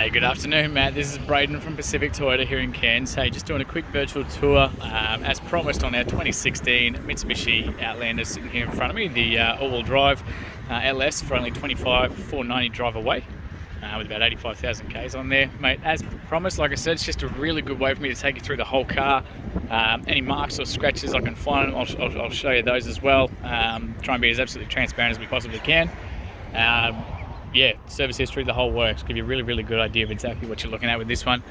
Hey, good afternoon, Matt. This is Braden from Pacific Toyota here in Cairns. Hey, just doing a quick virtual tour as promised on our 2016 Mitsubishi Outlander sitting here in front of me, the all-wheel drive LS for only 25,490 drive away with about 85,000 Ks on there. Mate, as promised, like I said, it's just a really good way for me to take you through the whole car. Any marks or scratches I can find, I'll show you those as well. Try and be as absolutely transparent as we possibly can. Yeah, service history, the whole works. Give you a really good idea of exactly what you're looking at with this one.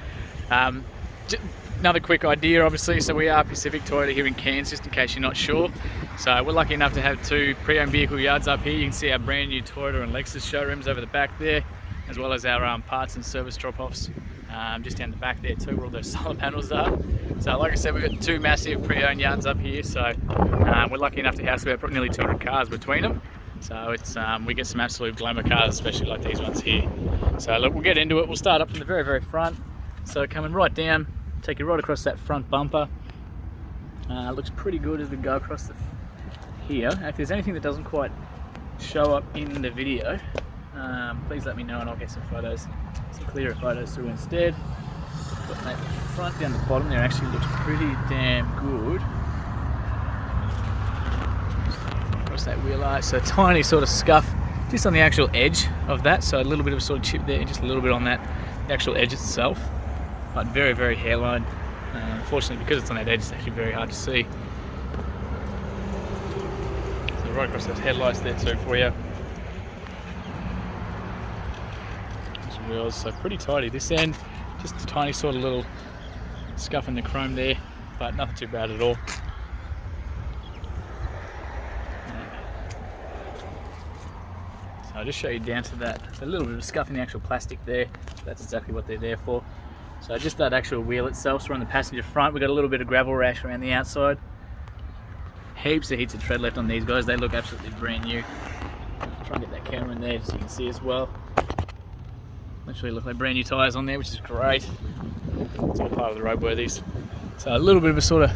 Another quick idea, obviously, so we are Pacific Toyota here in Cairns, just in case you're not sure. So we're lucky enough to have two pre-owned vehicle yards up here. You can see our brand new Toyota and Lexus showrooms over the back there, as well as our parts and service drop-offs just down the back there too, where all those solar panels are. So like I said, we've got two massive pre-owned yards up here, so we're lucky enough to house about nearly 200 cars between them. So it's we get some absolute glamour cars, especially like these ones here. So look, we'll get into it. We'll start up from the very front. So coming right down, take you right across that front bumper. Looks pretty good as we go across here. If there's anything that doesn't quite show up in the video, please let me know and I'll get some photos, some clearer photos through instead. But that front down the bottom there actually looks pretty damn good. Across that wheel arch, so a tiny sort of scuff just on the actual edge of that, so a little bit of a sort of chip there, just a little bit on that the actual edge itself, but very hairline. Unfortunately, because it's on that edge, it's actually very hard to see. So right across those headlights there too for you. Some wheels, so pretty tidy this end, just a tiny sort of little scuff in the chrome there, but nothing too bad at all. I'll just show you down to that. There's a little bit of scuff in the actual plastic there. That's exactly what they're there for. So just that actual wheel itself. So we're on the passenger front. We've got a little bit of gravel rash around the outside. Heaps of tread left on these guys. They look absolutely brand new. Try and get that camera in there so you can see as well. Literally look like brand new tyres on there, which is great. It's all part of the roadworthies. So a little bit of a sort of,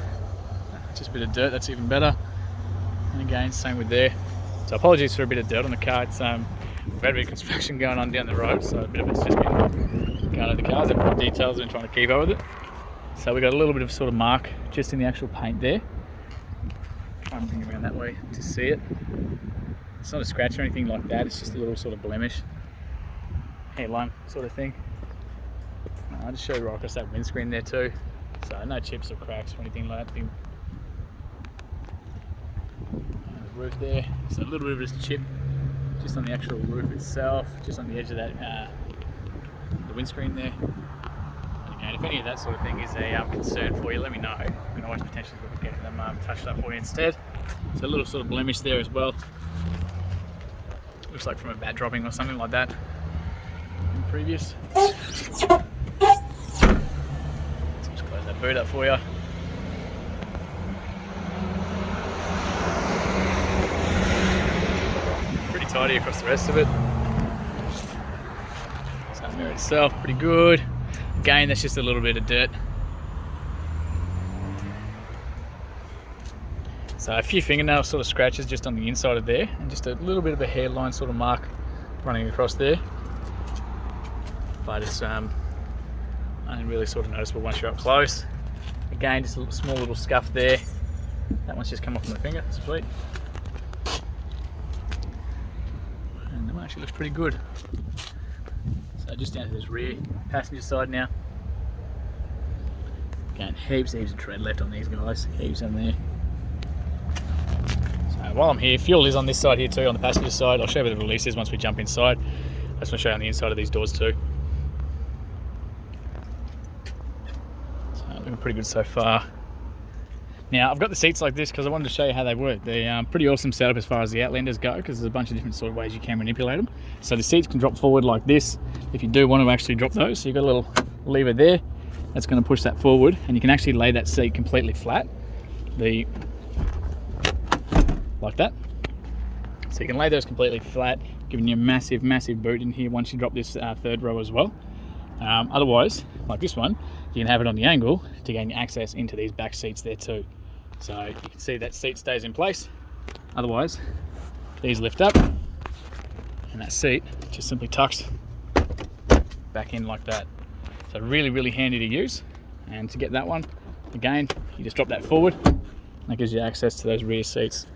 just a bit of dirt. That's even better. And again, same with there. So apologies for a bit of dirt on the car. It's, we've had a bit of construction going on down the road, so a bit of it's just been going over the cars. I've put details in trying to keep up with it. So we got a little bit of sort of mark just in the actual paint there. Try and bring it around that way to see it. It's not a scratch or anything like that. It's just a little sort of blemish, hairline sort of thing. I'll just show you right across that windscreen there too. So no chips or cracks or anything like that. Roof there, so a little bit of a chip just on the actual roof itself, just on the edge of that the windscreen there. And again, if any of that sort of thing is a concern for you, let me know. We can always potentially look at getting them touched up for you instead. So a little sort of blemish there as well. Looks like from a bat dropping or something like that in previous. So just close that boot up for you. Tidy across the rest of it. Side mirror itself, pretty good. Again, that's just a little bit of dirt. So a few fingernail sort of scratches just on the inside of there, and just a little bit of a hairline sort of mark running across there. But it's only really sort of noticeable once you're up close. Again, just a small little scuff there. That one's just come off my finger, sweet. Actually looks pretty good. So just down to this rear passenger side now. Again, heaps of tread left on these guys, heaps on there. So while I'm here, fuel is on this side here too, on the passenger side. I'll show you where the release is once we jump inside. I just want to show you on the inside of these doors too. So looking pretty good so far. Now, I've got the seats like this because I wanted to show you how they work. They're pretty awesome setup as far as the Outlanders go, because there's a bunch of different sort of ways you can manipulate them. So the seats can drop forward like this if you do want to actually drop those. So you've got a little lever there that's going to push that forward, and you can actually lay that seat completely flat, like that. So you can lay those completely flat, giving you a massive boot in here once you drop this third row as well. Otherwise, like this one, you can have it on the angle to gain access into these back seats there too. So you can see that seat stays in place. Otherwise, these lift up and that seat just simply tucks back in like that. So really, really handy to use. And to get that one, again, you just drop that forward. That gives you access to those rear seats.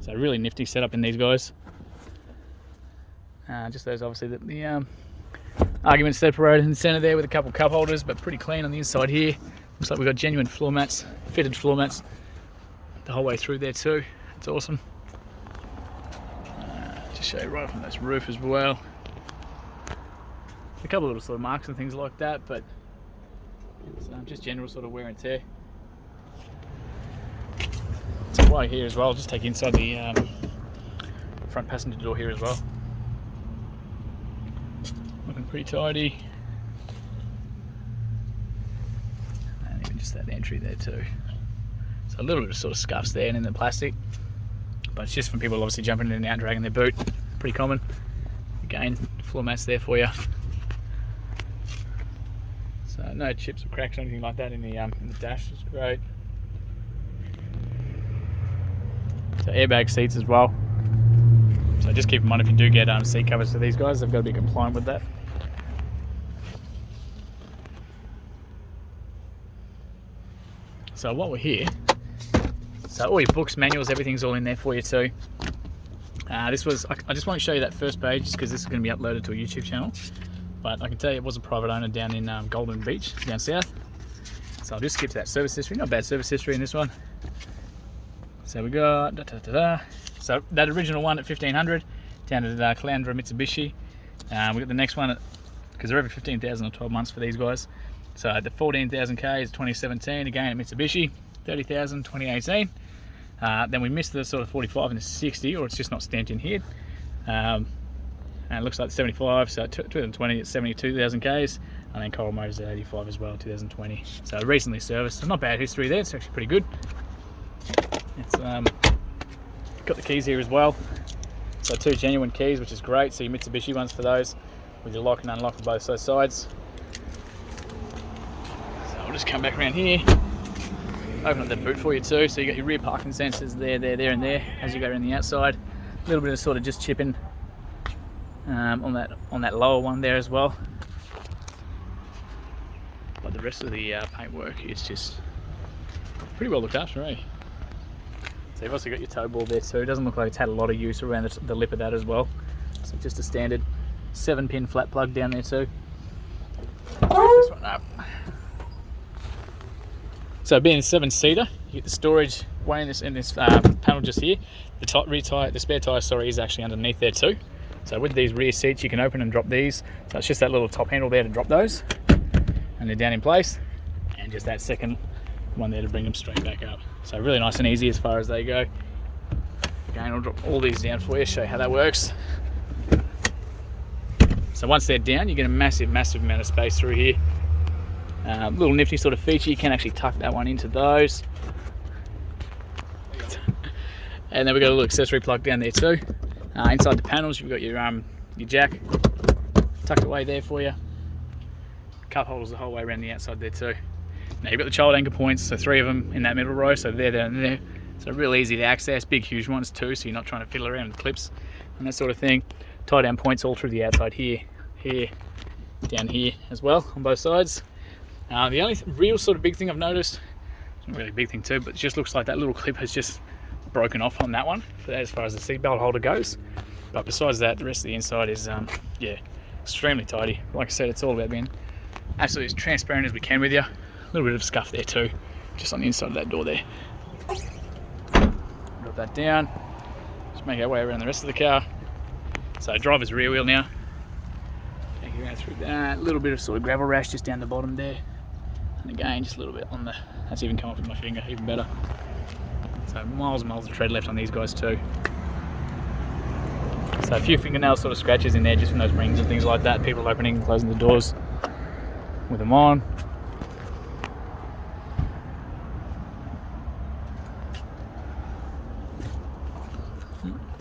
So really nifty setup in these guys. Just those, obviously, the argument separated in the center there with a couple cup holders, but pretty clean on the inside here. Looks like we've got genuine floor mats, fitted floor mats the whole way through there too. It's awesome. Just show you right from this roof as well. A couple of little sort of marks and things like that, but it's just general sort of wear and tear. So while here as well, I'll just take you inside the front passenger door here as well. Looking pretty tidy. And even just that entry there too. So a little bit of sort of scuffs there and in the plastic, but it's just from people obviously jumping in and out, dragging their boot. Pretty common. Again, floor mats there for you. So no chips or cracks or anything like that in the dash. It's great. So airbag seats as well. So just keep in mind if you do get seat covers for these guys, they've got to be compliant with that. So while we're here, so all your books, manuals, everything's all in there for you too. I just want to show you that first page just because this is going to be uploaded to a YouTube channel. But I can tell you it was a private owner down in Golden Beach, down south. So I'll just skip to that service history. Not bad service history in this one. So we got so that original one at 1500 down at Calandra Mitsubishi. We got the next one because they're every 15,000 or 12 months for these guys. So the 14,000k is 2017 again at Mitsubishi, 30,000 2018. Then we missed the sort of 45 and the 60, or it's just not stamped in here. And it looks like the 75, so 2020 it's 72,000 Ks, and then Coral Motors at 85 as well, 2020. So recently serviced, so not bad history there, it's actually pretty good. It's got the keys here as well. So 2 genuine keys, which is great, so your Mitsubishi ones for those, with your lock and unlock for both those sides. So I'll just come back around here, open up the boot for you too, so you got your rear parking sensors there, and there, as you go around the outside. A little bit of sort of just chipping on that lower one there as well, but the rest of the paintwork is just pretty well looked after, eh? So you've also got your tow ball there too. It doesn't look like it's had a lot of use around the lip of that as well. So just a standard 7-pin flat plug down there too. This one up. So being a 7-seater, you get the storage way in this panel just here. The spare tyre, sorry, is actually underneath there too. So with these rear seats, you can open and drop these. So it's just that little top handle there to drop those, and they're down in place, and just that second one there to bring them straight back up. So really nice and easy as far as they go. Again, I'll drop all these down for you, show you how that works. So once they're down, you get a massive amount of space through here. Little nifty sort of feature, you can actually tuck that one into those. And then we've got a little accessory plug down there too. Inside the panels, you've got your jack tucked away there for you. Cup holders the whole way around the outside there too. Now you've got the child anchor points, so 3 of them in that middle row, so they're down there. So real easy to access, big huge ones too, so you're not trying to fiddle around with clips and that sort of thing. Tie down points all through the outside here, down here as well on both sides. The only real sort of big thing I've noticed, it's not really a big thing too, but it just looks like that little clip has just broken off on that one as far as the seatbelt holder goes. But besides that, the rest of the inside is yeah, extremely tidy. Like I said, it's all about being absolutely as transparent as we can with you. A little bit of scuff there too, just on the inside of that door there. Drop that down, just make our way around the rest of the car. So driver's rear wheel now. Take you around through that. A little bit of sort of gravel rash just down the bottom there. And again, just a little bit on the, that's even come off with my finger, even better. So miles and miles of tread left on these guys too. So a few fingernail sort of scratches in there just from those rings and things like that. People opening and closing the doors with them on.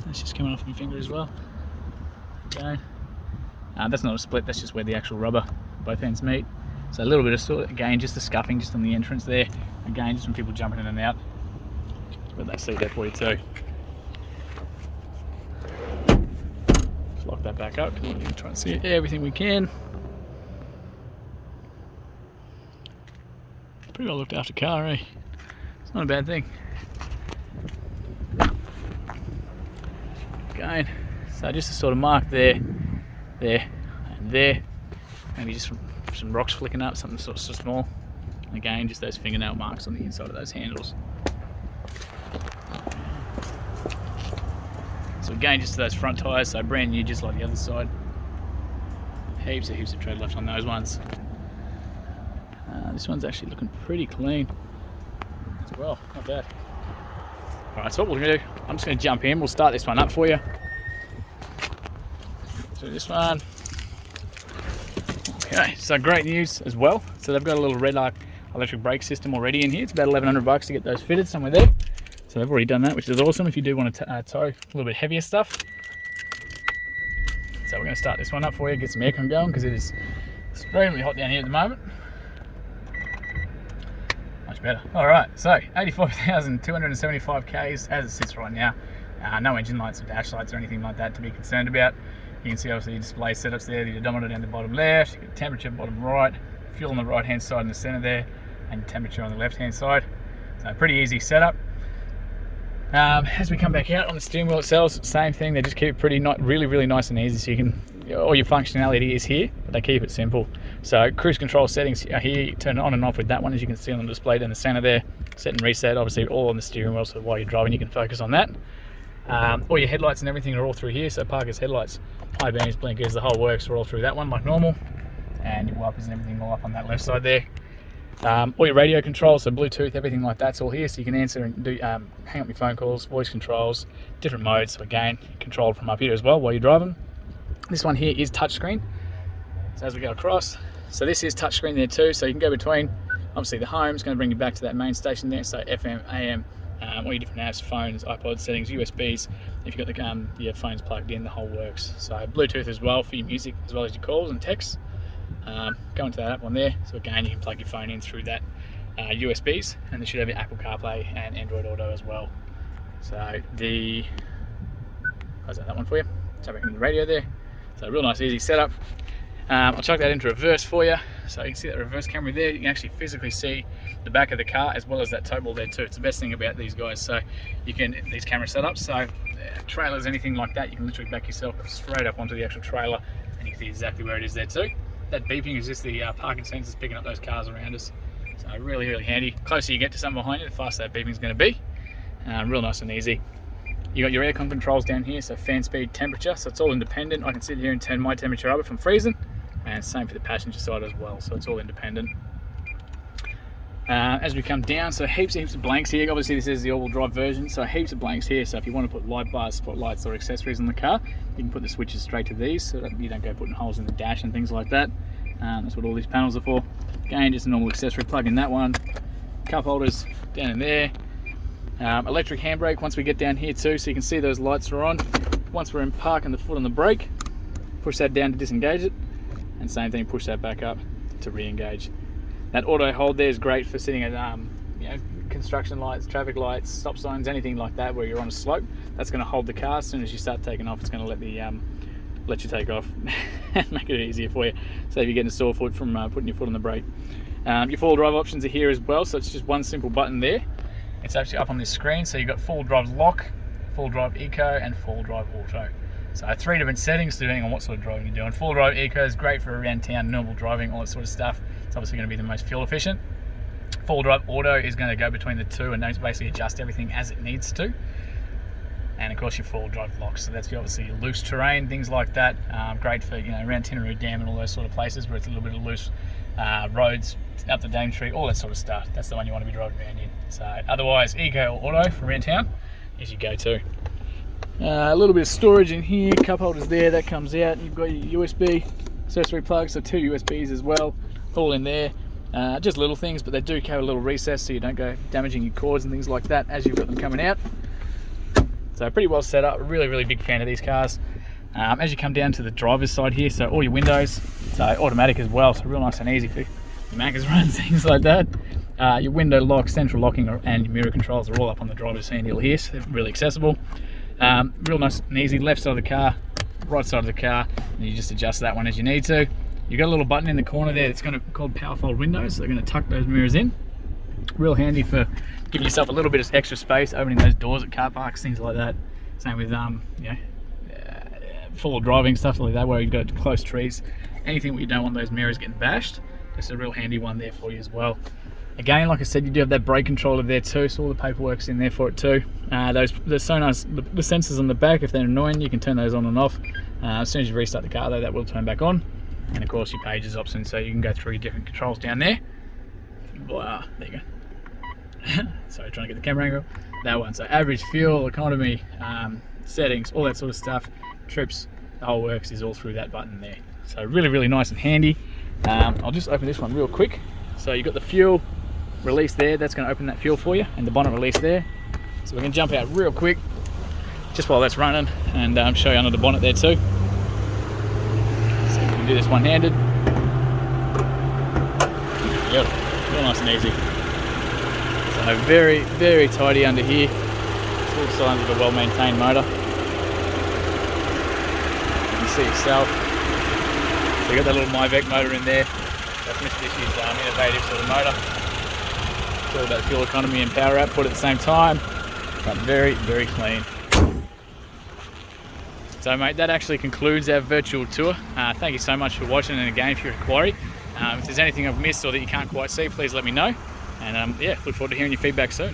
That's just coming off my finger as well. Okay. That's not a split, that's just where the actual rubber both ends meet. So a little bit of sort of, again, just the scuffing just on the entrance there. Again, just from people jumping in and out. Got that seat there for you too. Just lock that back up. We're going to try and see everything we can. Pretty well looked after car, eh? It's not a bad thing. Again, so just a sort of mark there, there, and there. Maybe just some rocks flicking up, something sort of small. And again, just those fingernail marks on the inside of those handles. So again, just those front tyres, so brand new, just like the other side. Heaps of tread left on those ones. This one's actually looking pretty clean as well, not bad. Alright, so what we're going to do, I'm just going to jump in, we'll start this one up for you. So this one, okay, so great news as well. So they've got a little red arc electric brake system already in here. It's about $1,100 to get those fitted somewhere there. So they've already done that, which is awesome if you do want to tow a little bit heavier stuff. So we're going to start this one up for you, get some aircon going because it is extremely hot down here at the moment. Much better. Alright, so 85,275 Ks as it sits right now. No engine lights or dash lights or anything like that to be concerned about. You can see obviously your display setups there, the odometer down the bottom left, you got temperature bottom right, fuel on the right hand side in the center there, and temperature on the left hand side. So pretty easy setup. As we come back out on the steering wheel itself, same thing, they just keep it pretty really nice and easy, so you can, all your functionality is here, but they keep it simple. So cruise control settings are here, you turn it on and off with that one, as you can see on the display down the center there. Set and reset, obviously all on the steering wheel, so while you're driving you can focus on that. All your headlights and everything are all through here, so parkers, headlights, high beams, blinkers, the whole works are all through that one like normal. And your wipers and everything all up on that left side there. All your radio controls, so Bluetooth, everything like that's all here, so you can answer and do hang up your phone calls, voice controls, different modes, so again, controlled from up here as well while you're driving. This one here is touchscreen, so as we go across, so this is touchscreen there too, so you can go between, obviously the home is going to bring you back to that main station there, so FM, AM, all your different apps, phones, iPod settings, USBs, if you've got the your phones plugged in, the whole works. So Bluetooth as well for your music as well as your calls and texts. Go into that app on there, so again you can plug your phone in through that USBs, and they should have your Apple CarPlay and Android Auto as well. So how's that one for you? So back into the radio there, so real nice easy setup. I'll chuck that into reverse for you, so you can see that reverse camera there. You can actually physically see the back of the car as well as that tow ball there too. It's the best thing about these guys, so you can, these camera setups, so trailers, anything like that, you can literally back yourself straight up onto the actual trailer and you can see exactly where it is there too. That beeping is just the parking sensors picking up those cars around us. So really handy. The closer you get to someone behind you, the faster that beeping is going to be. Real nice and easy. You got your aircon controls down here, so fan speed, temperature, so it's all independent. I can sit here and turn my temperature up if I'm freezing, and same for the passenger side as well, so it's all independent. As we come down, so heaps of blanks here. Obviously this is the all-wheel drive version, so heaps of blanks here. So if you want to put light bars, spotlights or accessories on the car, you can put the switches straight to these, so that you don't go putting holes in the dash and things like that. That's what all these panels are for. Again, just a normal accessory, plug in that one. Cup holders down in there. Electric handbrake once we get down here too, so you can see those lights are on. Once we're in park and the foot on the brake, push that down to disengage it, and same thing, push that back up to re-engage. That auto hold there is great for sitting at you know, construction lights, traffic lights, stop signs, anything like that where you're on a slope. That's going to hold the car. As soon as you start taking off, it's going to let you take off and make it easier for you. So if you're getting a sore foot from putting your foot on the brake. Your full drive options are here as well, so it's just one simple button there. It's actually up on this screen, so you've got full drive lock, full drive eco, and full drive auto. So 3 different settings depending on what sort of driving you're doing. Full drive eco is great for around town, normal driving, all that sort of stuff. It's obviously going to be the most fuel efficient. Full drive auto is going to go between the two and basically adjust everything as it needs to. And of course your full drive lock, so that's obviously your loose terrain, things like that. Great for, you know, around Tinaroo Dam and all those sort of places where it's a little bit of loose roads, up the Dame Tree, all that sort of stuff. That's the one you want to be driving around in. So otherwise, eco or auto for around town is your go-to. A little bit of storage in here, cup holders there, that comes out. You've got your USB accessory plugs, so 2 USBs as well, all in there. Just little things, but they do carry a little recess so you don't go damaging your cords and things like that as you've got them coming out. So pretty well set up, really big fan of these cars. As you come down to the driver's side here, so all your windows, so automatic as well, so real nice and easy for your Macca's runs, things like that. Your window lock, central locking and your mirror controls are all up on the driver's handle here, so they're really accessible. Real nice and easy, left side of the car, right side of the car, and you just adjust that one as you need to. You've got a little button in the corner there that's called power fold windows, so they're going to tuck those mirrors in. Real handy for giving yourself a little bit of extra space, opening those doors at car parks, things like that. Same with full driving, stuff like that, where you've got close trees. Anything where you don't want those mirrors getting bashed, just a real handy one there for you as well. Again, like I said, you do have that brake controller there too, so all the paperwork's in there for it too. The sonars, the sensors on the back, if they're annoying, you can turn those on and off. As soon as you restart the car though, that will turn back on. And of course your pages option, so you can go through your different controls down there. Wow, there you go. Sorry, trying to get the camera angle. That one, so average fuel, economy, settings, all that sort of stuff, trips, the whole works is all through that button there. So really, really nice and handy. I'll just open this one real quick. So you've got the fuel release there, that's going to open that fuel for you, and the bonnet release there. So we're going to jump out real quick, just while that's running, and show you under the bonnet there too. So you can do this one-handed. Yep, real nice and easy. So very, very tidy under here. It's all signs of a well-maintained motor. You can see yourself. So you've got that little MyVec motor in there. That's Mitsubishi's innovative sort of motor. It's all about fuel economy and power output at the same time, but very, very clean. So mate, that actually concludes our virtual tour. Thank you so much for watching, and again, for your inquiry. If there's anything I've missed or that you can't quite see, please let me know. And yeah, look forward to hearing your feedback soon.